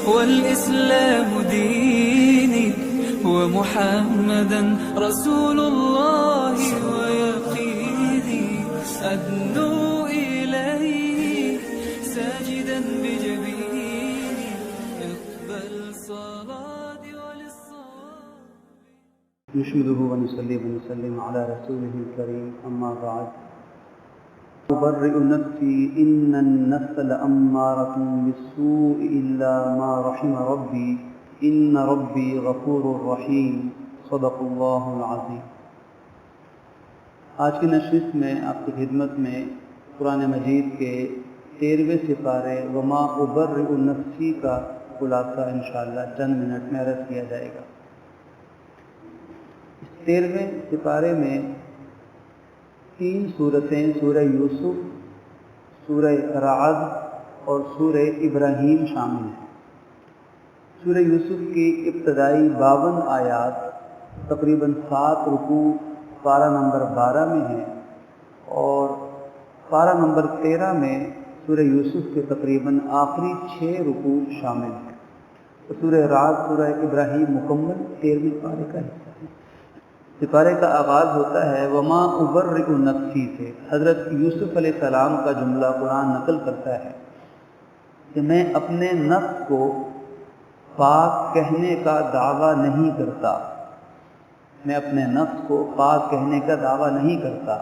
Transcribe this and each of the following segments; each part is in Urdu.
والإسلام ديني ومحمدا رسول الله ويقيني أدنو إليه ساجدا بجبيني اقبل صلاتي وللصلاة نحمده ونصلي ونسلم على رسوله الكريم أما بعد أبرئ نفسي إن النفس لأمارة بالسوء إلا ما رحم ربي إن ربي غفور رحيم صدق الله العظيم۔ آج کی نشست میں آپ کی خدمت میں قرآن مجید کے 13ویں سپارے وما أبرئ نفسی کا خلاصہ انشاءاللہ چند منٹ میں عرض کیا جائے گا۔ اس 13ویں سپارے میں 3 صورتیں سورہ یوسف، سورہ رعد اور سورہ ابراہیم شامل ہیں۔ سورہ یوسف کی ابتدائی 52 آیات تقریباً 7 رکوع پارہ نمبر 12 میں ہیں، اور پارہ نمبر 13 میں سورہ یوسف کے تقریباً آخری 6 رکوع شامل ہیں۔ تو سورہ رعد، سورہ ابراہیم مکمل 13ویں پارے کا حصہ ہے۔ سپارے کا آغاز ہوتا ہے وما أبرئ نفسی سے۔ حضرت یوسف علیہ السلام کا جملہ قرآن نقل کرتا ہے کہ میں اپنے نفس کو پاک کہنے کا دعویٰ نہیں کرتا، میں اپنے نفس کو پاک کہنے کا دعویٰ نہیں کرتا۔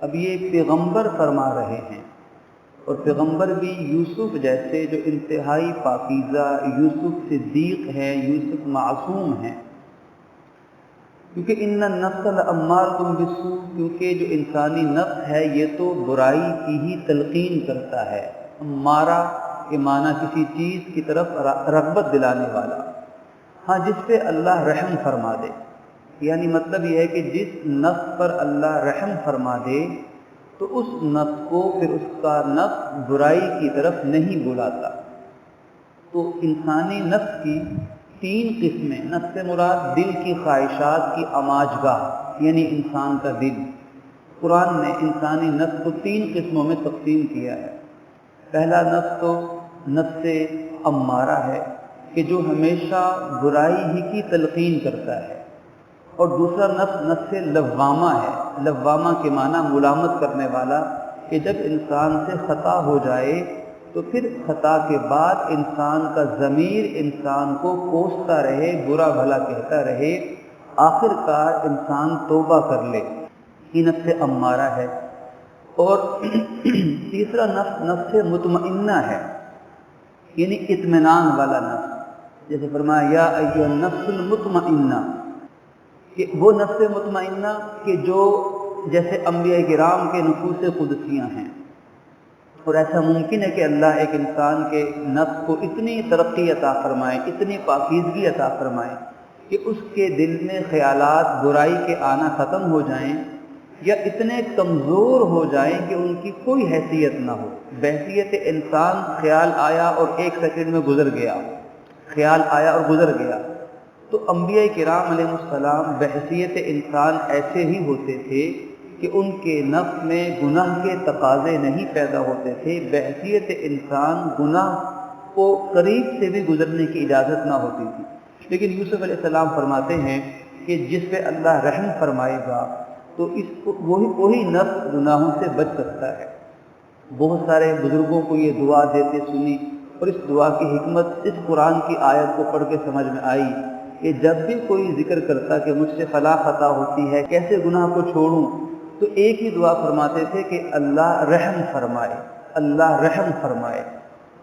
اب یہ پیغمبر فرما رہے ہیں، اور پیغمبر بھی یوسف جیسے جو انتہائی پاکیزہ یوسف صدیق ہیں، یوسف معصوم ہیں، کیونکہ ان النفس لامارۃ بالسوء، کیونکہ جو انسانی نفس ہے یہ تو برائی کی ہی تلقین کرتا ہے۔ امارہ کے معنی کسی چیز کی طرف رغبت دلانے والا، ہاں جس پہ اللہ رحم فرما دے، یعنی مطلب یہ ہے کہ جس نفس پر اللہ رحم فرما دے تو اس نفس کو پھر اس کا نفس برائی کی طرف نہیں بلاتا۔ تو انسانی نفس کی 3 قسمیں، نفس سے مراد دل کی خواہشات کی آماجگاہ یعنی انسان کا دل۔ قرآن نے انسانی نفس کو 3 قسموں میں تقسیم کیا ہے۔ پہلا نفس تو نفس امارہ ہے کہ جو ہمیشہ برائی ہی کی تلقین کرتا ہے، اور دوسرا نفس نفس لوامہ ہے۔ لوامہ کے معنی ملامت کرنے والا، کہ جب انسان سے خطا ہو جائے تو پھر خطا کے بعد انسان کا ضمیر انسان کو کوستا رہے، برا بھلا کہتا رہے، آخر کار انسان توبہ کر لے، یہ نفس امارہ ہے۔ اور تیسرا نفس نفس مطمئنہ ہے، یعنی اطمینان والا نفس، جیسے فرمایا یا ایھا النفس المطمئنہ، کہ وہ نفس مطمئنہ کہ جو جیسے انبیاء کرام کے نفوس قدسیاں ہیں۔ اور ایسا ممکن ہے کہ اللہ ایک انسان کے نفس کو اتنی ترقی عطا فرمائے، اتنی پاکیزگی عطا فرمائے کہ اس کے دل میں خیالات برائی کے آنا ختم ہو جائیں، یا اتنے کمزور ہو جائیں کہ ان کی کوئی حیثیت نہ ہو۔ بحیثیت انسان خیال آیا اور 1 سیکنڈ میں گزر گیا، خیال آیا اور گزر گیا۔ تو انبیاء کرام علیہ السلام بحیثیت انسان ایسے ہی ہوتے تھے کہ ان کے نفس میں گناہ کے تقاضے نہیں پیدا ہوتے تھے۔ بحیثیت انسان گناہ کو قریب سے بھی گزرنے کی اجازت نہ ہوتی تھی۔ لیکن یوسف علیہ السلام فرماتے ہیں کہ جس پہ اللہ رحم فرمائے گا تو وہی نفس گناہوں سے بچ سکتا ہے۔ بہت سارے بزرگوں کو یہ دعا دیتے سنی، اور اس دعا کی حکمت اس قرآن کی آیت کو پڑھ کے سمجھ میں آئی کہ جب بھی کوئی ذکر کرتا کہ مجھ سے فلاں خطا ہوتی ہے، کیسے گناہ کو چھوڑوں، تو ایک ہی دعا فرماتے تھے کہ اللہ رحم فرمائے، اللہ رحم فرمائے۔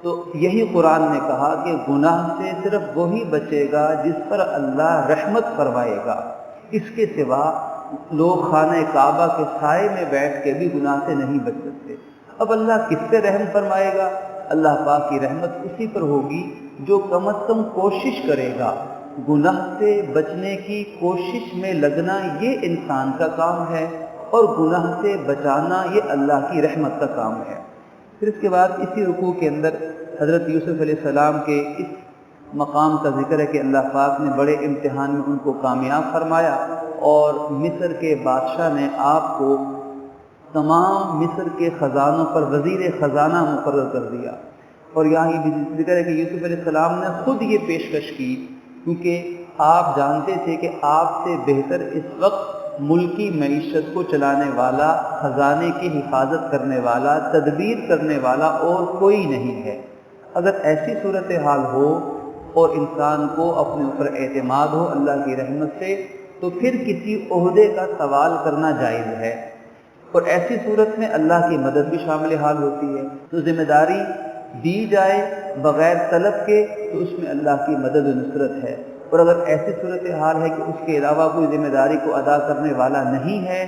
تو یہی قرآن نے کہا کہ گناہ سے صرف وہی بچے گا جس پر اللہ رحمت فرمائے گا، اس کے سوا لوگ خانہ کعبہ کے سائے میں بیٹھ کے بھی گناہ سے نہیں بچ سکتے۔ اب اللہ کس سے رحم فرمائے گا؟ اللہ پاک کی رحمت اسی پر ہوگی جو کم از کم کوشش کرے گا۔ گناہ سے بچنے کی کوشش میں لگنا یہ انسان کا کام ہے، اور گناہ سے بچانا یہ اللہ کی رحمت کا کام ہے۔ پھر اس کے بعد اسی رکوع کے اندر حضرت یوسف علیہ السلام کے اس مقام کا ذکر ہے کہ اللہ پاک نے بڑے امتحان میں ان کو کامیاب فرمایا، اور مصر کے بادشاہ نے آپ کو تمام مصر کے خزانوں پر وزیر خزانہ مقرر کر دیا، اور یہاں یہ بھی ذکر ہے کہ یوسف علیہ السلام نے خود یہ پیشکش کی، کیونکہ آپ جانتے تھے کہ آپ سے بہتر اس وقت ملکی معیشت کو چلانے والا، خزانے کی حفاظت کرنے والا، تدبیر کرنے والا اور کوئی نہیں ہے۔ اگر ایسی صورتحال ہو اور انسان کو اپنے اوپر اعتماد ہو اللہ کی رحمت سے، تو پھر کسی عہدے کا سوال کرنا جائز ہے، اور ایسی صورت میں اللہ کی مدد بھی شامل حال ہوتی ہے۔ تو ذمہ داری دی جائے بغیر طلب کے تو اس میں اللہ کی مدد و نصرت ہے، اور اگر ایسی صورتحال ہے کہ اس کے علاوہ کوئی ذمہ داری کو ادا کرنے والا نہیں ہے،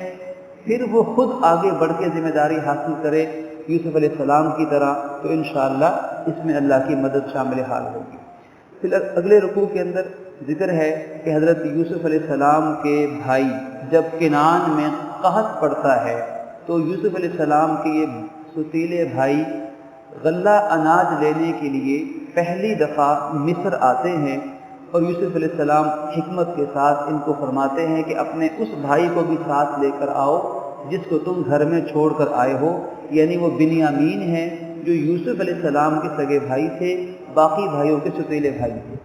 پھر وہ خود آگے بڑھ کے ذمہ داری حاصل کرے یوسف علیہ السلام کی طرح، تو انشاءاللہ اس میں اللہ کی مدد شامل حال ہوگی۔ پھر اگلے رکوع کے اندر ذکر ہے کہ حضرت یوسف علیہ السلام کے بھائی جب کنعان میں قحط پڑتا ہے تو یوسف علیہ السلام کے یہ ستیلے بھائی غلہ اناج لینے کے لیے پہلی دفعہ مصر آتے ہیں، اور یوسف علیہ السلام حکمت کے ساتھ ان کو فرماتے ہیں کہ اپنے اس بھائی کو بھی ساتھ لے کر آؤ جس کو تم گھر میں چھوڑ کر آئے ہو، یعنی وہ بنیامین ہیں جو یوسف علیہ السلام کے سگے بھائی تھے، باقی بھائیوں کے ستیلے بھائی تھے۔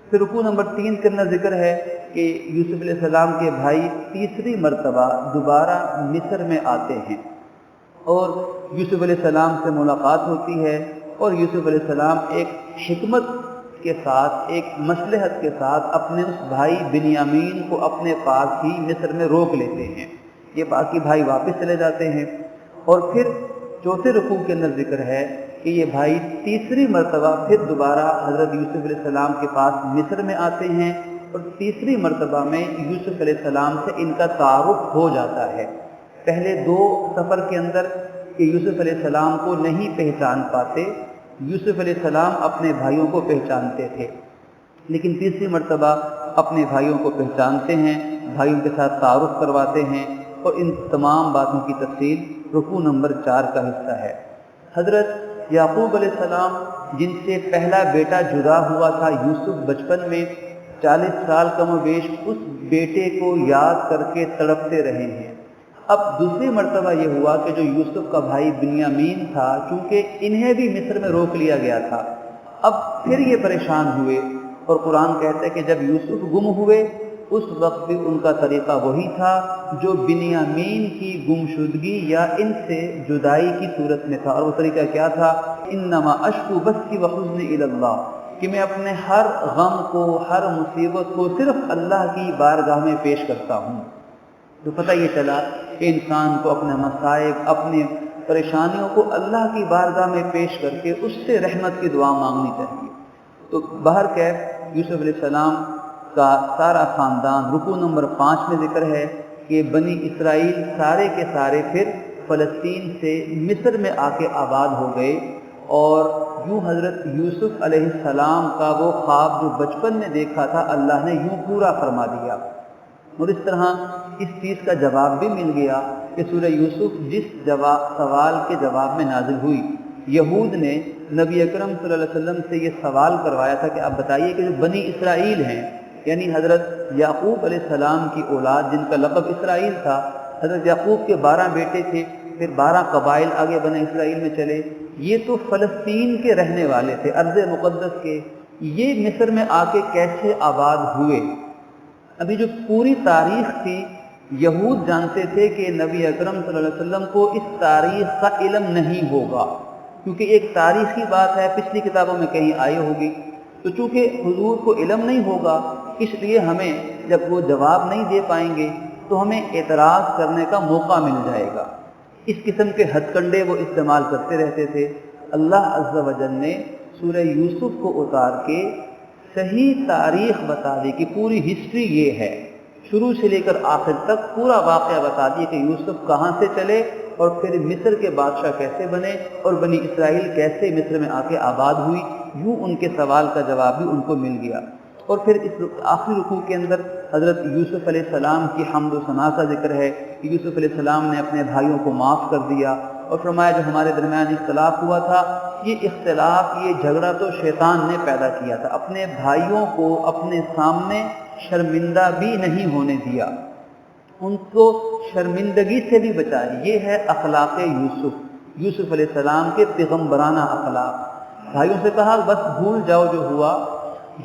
پھر رکوع نمبر 3 کے اندر ذکر ہے کہ یوسف علیہ السلام کے بھائی تیسری مرتبہ دوبارہ مصر میں آتے ہیں، اور یوسف علیہ السلام سے ملاقات ہوتی ہے، اور یوسف علیہ السلام ایک حکمت کے ساتھ، ایک مصلحت کے ساتھ اپنے اس بھائی بنیامین کو اپنے پاس ہی مصر میں روک لیتے ہیں۔ یہ باقی بھائی واپس چلے جاتے ہیں، اور پھر چوتھے رکوع کے اندر ذکر ہے کہ یہ بھائی تیسری مرتبہ پھر دوبارہ حضرت یوسف علیہ السلام کے پاس مصر میں آتے ہیں، اور تیسری مرتبہ میں یوسف علیہ السلام سے ان کا تعارف ہو جاتا ہے۔ پہلے 2 سفر کے اندر کہ یوسف علیہ السلام کو نہیں پہچان پاتے، یوسف علیہ السلام اپنے بھائیوں کو پہچانتے تھے، لیکن تیسری مرتبہ اپنے بھائیوں کو پہچانتے ہیں، بھائیوں کے ساتھ تعارف کرواتے ہیں، اور ان تمام باتوں کی تفصیل رکوع نمبر 4 کا حصہ ہے۔ حضرت یعقوب علیہ السلام جن سے پہلا بیٹا جدا ہوا تھا یوسف بچپن میں، 40 سال کم و بیش اس بیٹے کو یاد کر کے تڑپتے رہے ہیں۔ اب دوسری مرتبہ یہ ہوا کہ جو یوسف کا بھائی بنیامین تھا، چونکہ انہیں بھی مصر میں روک لیا گیا تھا، اب پھر یہ پریشان ہوئے، اور قرآن کہتا ہے کہ جب یوسف گم ہوئے اس وقت بھی ان کا طریقہ وہی تھا جو بنیامین کی گمشدگی یا ان سے جدائی کی صورت میں تھا، اور وہ طریقہ کیا تھا؟ انما اشکو بثی وحزنی الی اللہ، کہ میں اپنے ہر غم کو، ہر مصیبت کو صرف اللہ کی بارگاہ میں پیش کرتا ہوں۔ تو پتہ یہ چلا کہ انسان کو اپنے مصائب، اپنی پریشانیوں کو اللہ کی بارگاہ میں پیش کر کے اس سے رحمت کی دعا مانگنی چاہیے۔ تو بہرکیف یوسف علیہ السلام کا سارا خاندان، رکوع نمبر 5 میں ذکر ہے کہ بنی اسرائیل سارے کے سارے پھر فلسطین سے مصر میں آ کے آباد ہو گئے، اور یوں حضرت یوسف علیہ السلام کا وہ خواب جو بچپن میں دیکھا تھا اللہ نے یوں پورا فرما دیا، اور اس طرح اس چیز کا جواب بھی مل گیا کہ سورہ یوسف جس سوال کے جواب میں نازل ہوئی، یہود نے نبی اکرم صلی اللہ علیہ وسلم سے یہ سوال کروایا تھا کہ آپ بتائیے کہ جو بنی اسرائیل ہیں، یعنی حضرت یعقوب علیہ السلام کی اولاد جن کا لقب اسرائیل تھا، حضرت یعقوب کے 12 بیٹے تھے، پھر 12 قبائل آگے بنے اسرائیل میں چلے، یہ تو فلسطین کے رہنے والے تھے، ارض مقدس کے، یہ مصر میں آ کے کیسے آباد ہوئے؟ ابھی جو پوری تاریخ تھی، یہود جانتے تھے کہ نبی اکرم صلی اللہ علیہ وسلم کو اس تاریخ کا علم نہیں ہوگا، کیونکہ ایک تاریخی بات ہے، پچھلی کتابوں میں کہیں آئی ہوگی، تو چونکہ حضور کو علم نہیں ہوگا، اس لیے ہمیں جب وہ جواب نہیں دے پائیں گے تو ہمیں اعتراض کرنے کا موقع مل جائے گا۔ اس قسم کے ہتھ کنڈے وہ استعمال کرتے رہتے تھے۔ اللہ عز و جل نے سورہ یوسف کو اتار کے صحیح تاریخ بتا دی کہ پوری ہسٹری یہ ہے، شروع سے لے کر آخر تک پورا واقعہ بتا دیے کہ یوسف کہاں سے چلے، اور پھر مصر کے بادشاہ کیسے بنے، اور بنی اسرائیل کیسے مصر میں آ کے آباد ہوئی، یوں ان کے سوال کا جواب بھی ان کو مل گیا۔ اور پھر اس آخری رکوع کے اندر حضرت یوسف علیہ السلام کی حمد و ثنا کا ذکر ہے کہ یوسف علیہ السلام نے اپنے بھائیوں کو معاف کر دیا، اور فرمایا جو ہمارے درمیان اختلاف ہوا تھا، یہ اختلاف، یہ جھگڑا تو شیطان نے پیدا کیا تھا، اپنے بھائیوں کو اپنے سامنے شرمندہ بھی نہیں ہونے دیا، ان کو شرمندگی سے بھی بچائے۔ یہ ہے اخلاق یوسف علیہ السلام کے پیغمبرانہ اخلاق۔ بھائیوں سے کہا بس بھول جاؤ جو ہوا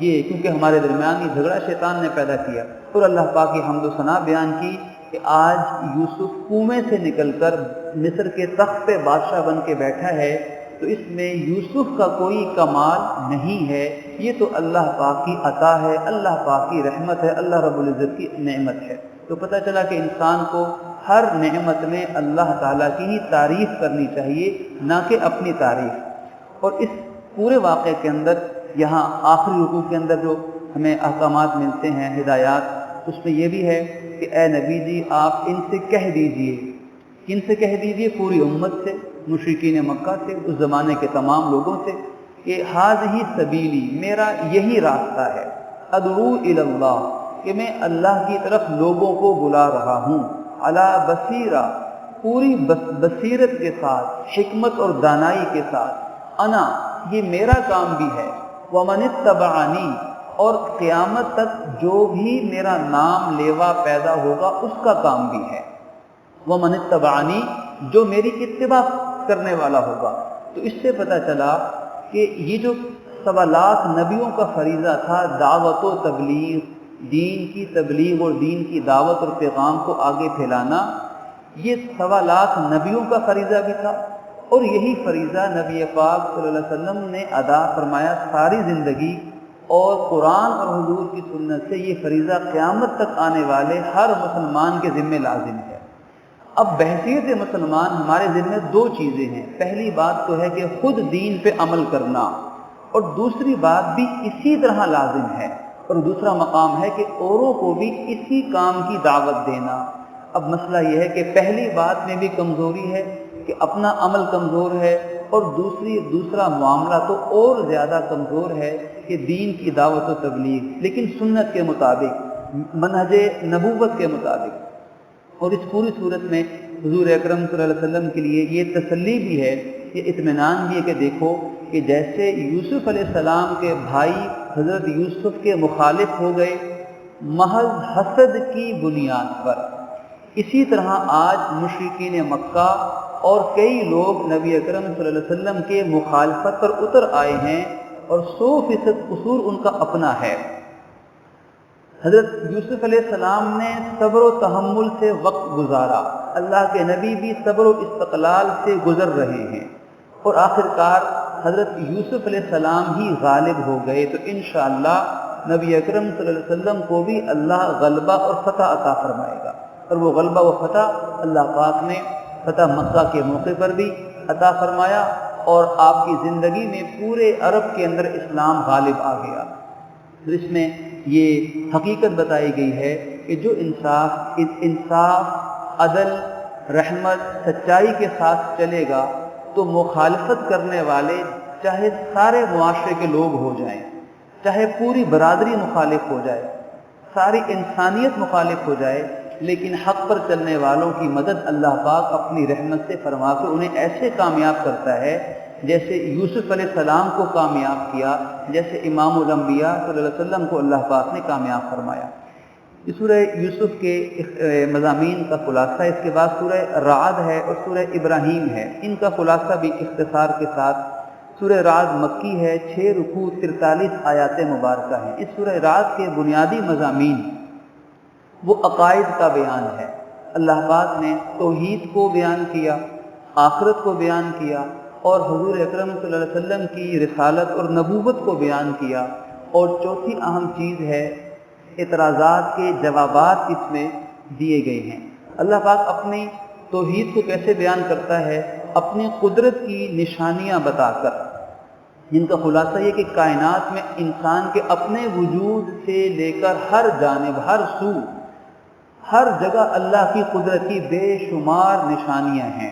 یہ، کیونکہ ہمارے درمیان یہ جھگڑا شیطان نے پیدا کیا۔ اور اللہ پاک کی حمد و ثنا بیان کی کہ آج یوسف کنویں سے نکل کر مصر کے تخت پہ بادشاہ بن کے بیٹھا ہے، تو اس میں یوسف کا کوئی کمال نہیں ہے، یہ تو اللہ پاک کی عطا ہے، اللہ پاک کی رحمت ہے، اللہ رب العزت کی نعمت ہے۔ تو پتہ چلا کہ انسان کو ہر نعمت میں اللہ تعالیٰ کی ہی تعریف کرنی چاہیے، نہ کہ اپنی تعریف۔ اور اس پورے واقعے کے اندر یہاں آخری رکوع کے اندر جو ہمیں احکامات ملتے ہیں، ہدایات، اس میں یہ بھی ہے کہ اے نبی جی آپ ان سے کہہ دیجئے، کن سے کہہ دیجئے؟ پوری امت سے، مشرکین مکہ سے، اس زمانے کے تمام لوگوں سے، کہ ھذہ سبیلی، میرا یہی راستہ ہے، ادعو الی اللہ، کہ میں اللہ کی طرف لوگوں کو بلا رہا ہوں، علی بصیرہ، پوری بصیرت کے ساتھ، حکمت اور دانائی کے ساتھ، انا، یہ میرا کام بھی ہے، ومن اتبعنی، اور قیامت تک جو بھی میرا نام لیوا پیدا ہوگا اس کا کام بھی ہے، ومن اتبعنی، جو میری اتباع کرنے والا ہوگا۔ تو اس سے پتہ چلا کہ یہ جو 1.25 لاکھ نبیوں کا فریضہ تھا، دعوت و تبلیغ، دین کی تبلیغ اور دین کی دعوت اور پیغام کو آگے پھیلانا، یہ 1.25 لاکھ نبیوں کا فریضہ بھی تھا، اور یہی فریضہ نبی پاک صلی اللہ علیہ وسلم نے ادا فرمایا ساری زندگی، اور قرآن اور حضور کی سنت سے یہ فریضہ قیامت تک آنے والے ہر مسلمان کے ذمہ لازم ہے۔ اب بحیثیت مسلمان ہمارے ذمہ 2 چیزیں ہیں، پہلی بات تو ہے کہ خود دین پہ عمل کرنا، اور دوسری بات بھی اسی طرح لازم ہے، اور دوسرا مقام ہے کہ اوروں کو بھی اسی کام کی دعوت دینا۔ اب مسئلہ یہ ہے کہ پہلی بات میں بھی کمزوری ہے کہ اپنا عمل کمزور ہے، اور دوسرا معاملہ تو اور زیادہ کمزور ہے کہ دین کی دعوت و تبلیغ، لیکن سنت کے مطابق، منہج نبوت کے مطابق۔ اور اس پوری صورت میں حضور اکرم صلی اللہ علیہ وسلم کے لیے یہ تسلی بھی ہے، یہ اطمینان بھی ہے کہ دیکھو کہ جیسے یوسف علیہ السلام کے بھائی حضرت یوسف کے مخالف ہو گئے محض حسد کی بنیاد پر، اسی طرح آج مشرکین مکہ اور کئی لوگ نبی اکرم صلی اللہ علیہ وسلم کے مخالفت پر اتر آئے ہیں، اور 100% قصور ان کا اپنا ہے۔ حضرت یوسف علیہ السلام نے صبر و تحمل سے وقت گزارا، اللہ کے نبی بھی صبر و استقلال سے گزر رہے ہیں، اور آخرکار حضرت یوسف علیہ السلام ہی غالب ہو گئے۔ تو انشاءاللہ نبی اکرم صلی اللہ علیہ وسلم کو بھی اللہ غلبہ اور فتح عطا فرمائے گا، اور وہ غلبہ و فتح اللہ پاک نے فتح مکہ کے موقع پر بھی عطا فرمایا، اور آپ کی زندگی میں پورے عرب کے اندر اسلام غالب آ گیا۔ اس میں یہ حقیقت بتائی گئی ہے کہ جو انصاف، عدل، رحمت، سچائی کے ساتھ چلے گا تو مخالفت کرنے والے چاہے سارے معاشرے کے لوگ ہو جائیں، چاہے پوری برادری مخالف ہو جائے، ساری انسانیت مخالف ہو جائے، لیکن حق پر چلنے والوں کی مدد اللہ پاک اپنی رحمت سے فرما کے انہیں ایسے کامیاب کرتا ہے جیسے یوسف علیہ السلام کو کامیاب کیا، جیسے امام الانبیاء صلی اللہ علیہ وسلم کو اللہ پاک نے کامیاب فرمایا۔ یہ سورہ یوسف کے مضامین کا خلاصہ، اس کے بعد سورہ رعد ہے اور سورہ ابراہیم ہے، ان کا خلاصہ بھی اختصار کے ساتھ۔ سورہ رعد مکی ہے، 6 رکوع 43 آیات مبارکہ ہیں۔ اس سورہ رعد کے بنیادی مضامین وہ عقائد کا بیان ہے، اللہ پاک نے توحید کو بیان کیا، آخرت کو بیان کیا، اور حضور اکرم صلی اللہ علیہ وسلم کی رسالت اور نبوت کو بیان کیا، اور چوتھی اہم چیز ہے اعتراضات کے جوابات اس میں دیے گئے ہیں۔ اللہ پاک اپنی توحید کو کیسے بیان کرتا ہے؟ اپنی قدرت کی نشانیاں بتا کر، جن کا خلاصہ یہ کہ کائنات میں انسان کے اپنے وجود سے لے کر ہر جانب، ہر سو، ہر جگہ اللہ کی قدرت کی بے شمار نشانیاں ہیں۔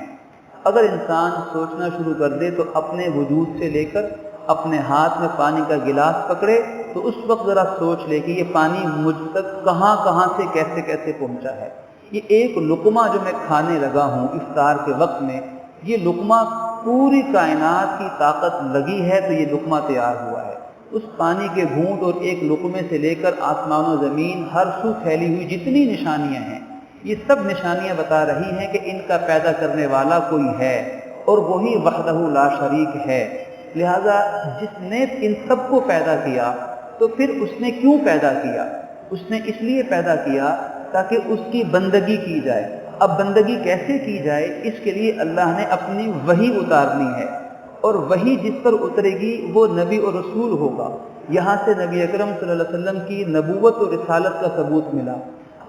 اگر انسان سوچنا شروع کر دے تو اپنے وجود سے لے کر اپنے ہاتھ میں پانی کا گلاس پکڑے تو اس وقت ذرا سوچ لے کہ یہ پانی مجھ تک کہاں کہاں سے کیسے کیسے پہنچا ہے۔ یہ ایک لقمہ جو میں کھانے لگا ہوں افطار کے وقت میں، یہ لقمہ پوری کائنات کی طاقت لگی ہے تو یہ لقمہ تیار ہوا ہے۔ اس پانی کے گھونٹ اور ایک لقمے سے لے کر آسمان و زمین ہر سو پھیلی ہوئی جتنی نشانیاں ہیں، یہ سب نشانیاں بتا رہی ہیں کہ ان کا پیدا کرنے والا کوئی ہے، اور وہی وحدہ لا شریک ہے۔ لہذا جس نے ان سب کو پیدا کیا تو پھر اس نے کیوں پیدا کیا؟ اس نے اس لیے پیدا کیا تاکہ اس کی بندگی کی جائے۔ اب بندگی کیسے کی جائے؟ اس کے لیے اللہ نے اپنی وحی اتارنی ہے، اور وحی جس پر اترے گی وہ نبی اور رسول ہوگا۔ یہاں سے نبی اکرم صلی اللہ علیہ وسلم کی نبوت اور رسالت کا ثبوت ملا۔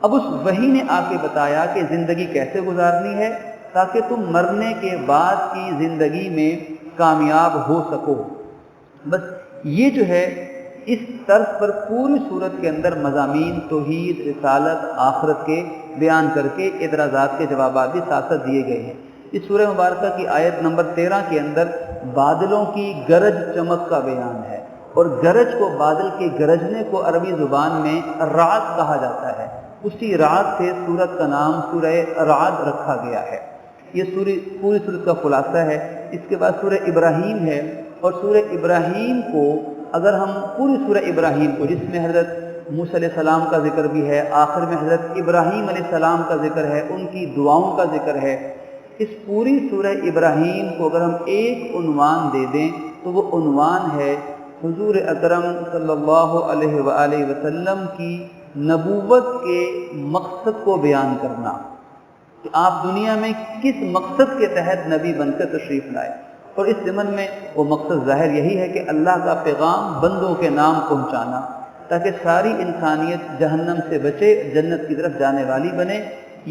اب اس وحی نے آ کے بتایا کہ زندگی کیسے گزارنی ہے تاکہ تم مرنے کے بعد کی زندگی میں کامیاب ہو سکو۔ بس یہ جو ہے اس طرز پر پوری صورت کے اندر مضامین توحید، رسالت، آخرت کے بیان کر کے اعتراضات کے جوابات بھی ساتھ ساتھ دیے گئے ہیں۔ اس سورہ مبارکہ کی آیت نمبر 13 کے اندر بادلوں کی گرج چمک کا بیان ہے، اور گرج کو، بادل کے گرجنے کو عربی زبان میں رعد کہا جاتا ہے۔ اسی رعد سے سورت کا نام سورہ رعد رکھا گیا ہے۔ یہ پوری سورت کا خلاصہ ہے۔ اس کے بعد سورہ ابراہیم ہے، اور سورہ ابراہیم کو اگر ہم پوری سورہ ابراہیم کو، جس میں حضرت موسیٰ علیہ السلام کا ذکر بھی ہے، آخر میں حضرت ابراہیم علیہ السلام کا ذکر ہے، ان کی دعاؤں کا ذکر ہے، اس پوری سورہ ابراہیم کو اگر ہم ایک عنوان دے دیں تو وہ عنوان ہے حضور اکرم صلی اللہ علیہ وآلہ وسلم کی نبوت کے مقصد کو بیان کرنا، کہ آپ دنیا میں کس مقصد کے تحت نبی بن کر تشریف لائے۔ اور اس ضمن میں وہ مقصد ظاہر یہی ہے کہ اللہ کا پیغام بندوں کے نام پہنچانا، تاکہ ساری انسانیت جہنم سے بچے، جنت کی طرف جانے والی بنے۔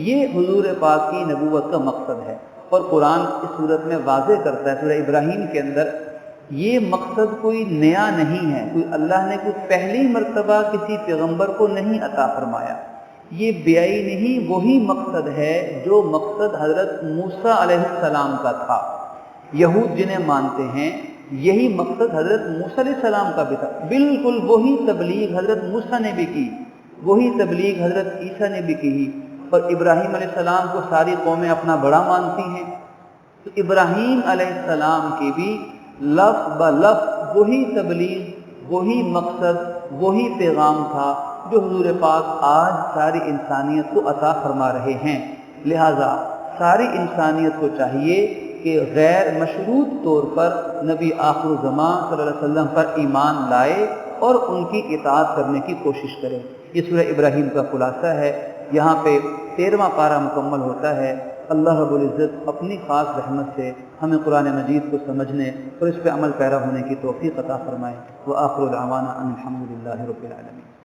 یہ حضور پاک کی نبوت کا مقصد ہے، اور قرآن اس صورت میں واضح کرتا ہے سورہ ابراہیم کے اندر یہ مقصد کوئی نیا نہیں ہے، کوئی اللہ نے کوئی پہلی مرتبہ کسی پیغمبر کو نہیں عطا فرمایا، یہ بیائی نہیں، وہی مقصد ہے جو مقصد حضرت موسیٰ علیہ السلام کا تھا۔ یہود جنہیں مانتے ہیں یہی مقصد حضرت موسیٰ علیہ السلام کا بھی تھا، بالکل وہی تبلیغ حضرت موسیٰ نے بھی کی، وہی تبلیغ حضرت عیسیٰ نے بھی کی، اور ابراہیم علیہ السلام کو ساری قومیں اپنا بڑا مانتی ہیں، تو ابراہیم علیہ السلام کی بھی لفظ بلفظ وہی تبلیغ، وہی مقصد، وہی پیغام تھا جو حضور پاک آج ساری انسانیت کو عطا فرما رہے ہیں۔ لہٰذا ساری انسانیت کو چاہیے کہ غیر مشروط طور پر نبی آخر الزمان صلی اللہ علیہ وسلم پر ایمان لائے اور ان کی اطاعت کرنے کی کوشش کرے۔ یہ سورہ ابراہیم کا خلاصہ ہے۔ یہاں پہ 13واں پارہ مکمل ہوتا ہے۔ اللہ رب العزت اپنی خاص رحمت سے ہمیں قرآن مجید کو سمجھنے اور اس پہ عمل پیرا ہونے کی توفیق عطا فرمائے۔ وآخر دعوانا ان الحمد للہ رب العالمین۔